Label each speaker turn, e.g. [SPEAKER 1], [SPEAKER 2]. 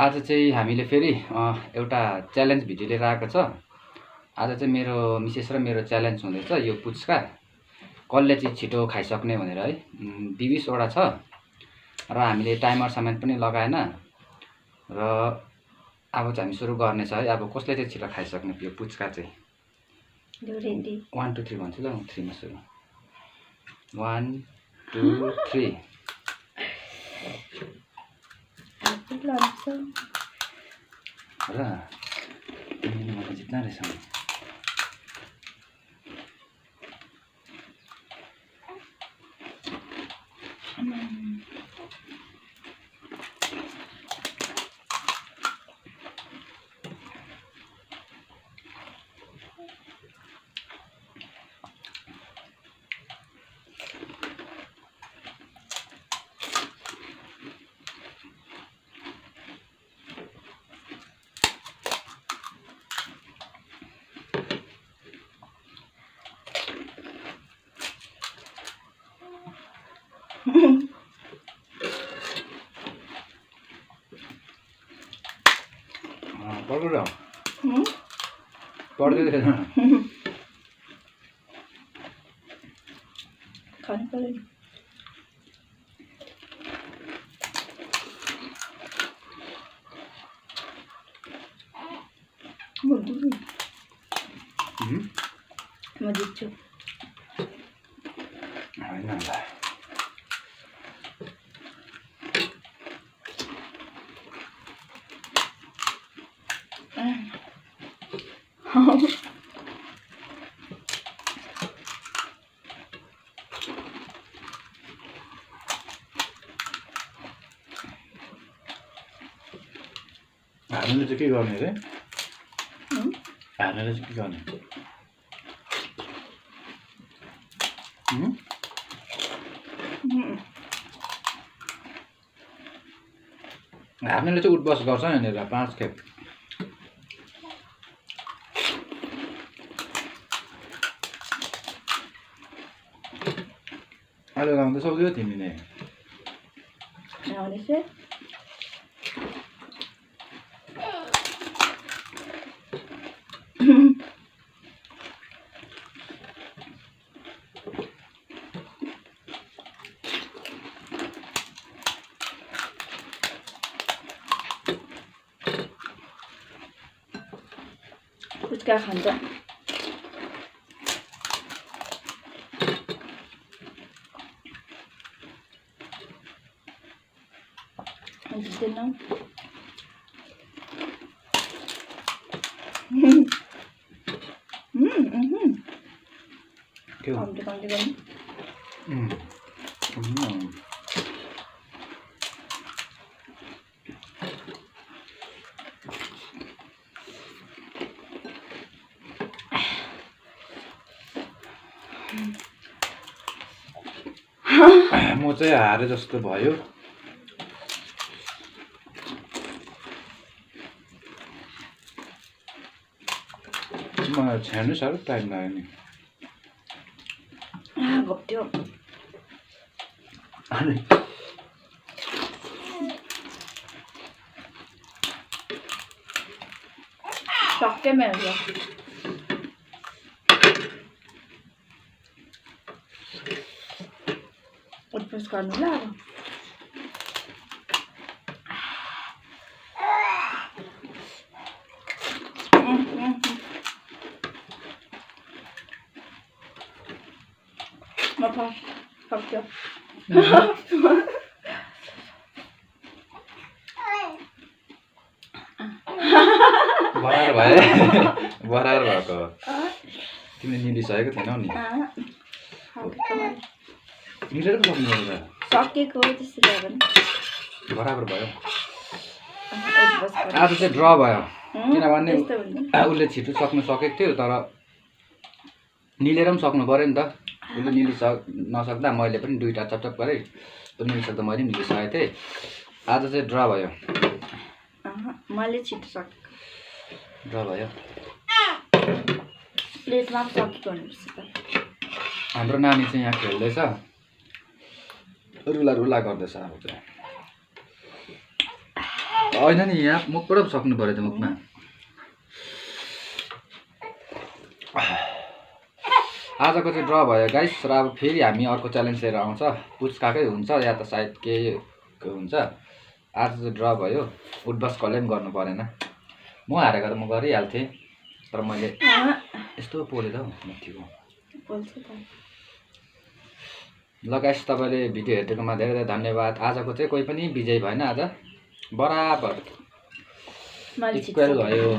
[SPEAKER 1] आज चाहिँ हामीले फेरि एउटा च्यालेन्ज भिडियो लिएर आएको छ। आज चाहिँ मेरो मिसेस र मेरो च्यालेन्ज हुँदैछ यो पुच्का कसले चाहिँ छिटो खाइसक्ने भनेर है। 20वटा छ र हामीले टाइमर सामान पनि लगाएन र अब चाहिँ हामी सुरु गर्ने छ है। अब कसले चाहिँ छिटो खाइसक्ने यो पुच्का चाहिँ 1 2 3 भन्छु ल। 3 मा सुरु 1 2 3 र तिमीले जित्न रहेछ। पढ्दै थिएन
[SPEAKER 2] खानु पर्यो। म जित्छु
[SPEAKER 1] होइन होला। हार्नेले चाहिँ के गर्ने रे? हार्नेले चाहिँ के गर्ने? हार्नेले चाहिँ उठबस गर्छ नि यहाँनिर 5 खेप। अहिले गाउँ त सक्दियो तिमी नै।
[SPEAKER 2] पुच्का खान्छ जित्दैन।
[SPEAKER 1] के हो?
[SPEAKER 2] कम्ती कम्ती गर्नु।
[SPEAKER 1] म चाहिँ हारे जस्तो भयो। मलाई छ्याड्नु साह्रो टाइम लाग्यो नि।
[SPEAKER 2] घोप्ट्यो सक्यो मेरो। उठबस गर्नु ल अब। म सक्यो
[SPEAKER 1] बराबर भयो। बराबर भएको तिमीले निलिसकेको थिएनौ नि। निलेर पो सक्नु
[SPEAKER 2] सकेको त्यस्तो भयो भने
[SPEAKER 1] बराबर भयो। आज चाहिँ ड्र भयो किनभने उसले छिटो सक्नु सकेको थियो तर निलेर पनि सक्नु पऱ्यो नि त। उसले नसक्दा मैले पनि 2टा चपचप गरेँ। त्यो निलिसक्दा मैले पनि निलिसकेको थिएँ। आज चाहिँ ड्र भयो।
[SPEAKER 2] मैले छिटो सकेको
[SPEAKER 1] ड्र भयो।
[SPEAKER 2] प्लेटमा सकेको हुनुपर्छ।
[SPEAKER 1] हाम्रो नानी चाहिँ यहाँ खेल्दैछ। रुला रुला गर्दैछ अब चाहिँ होइन नि यहाँ मुखबाट पो सक्नु पर्यो त मुखमा आजको चाहिँ ड्र भयो गाइस र अब फेरि हामी अर्को च्यालेन्ज लिएर आउँछ पुच्काकै हुन्छ या त सायद केही हुन्छ आज चाहिँ ड्र भयो उठबस कसले पनि गर्नु परेन म हारेको त म गरिहाल्थेँ तर मैले यस्तो पोलेर मथ्यो ल गाइस तपाईँले भिडियो हेरिदिएकोमा धेरै धेरै धन्यवाद आजको चाहिँ कोही पनि विजय भएन आज बराबर इक्वल भयो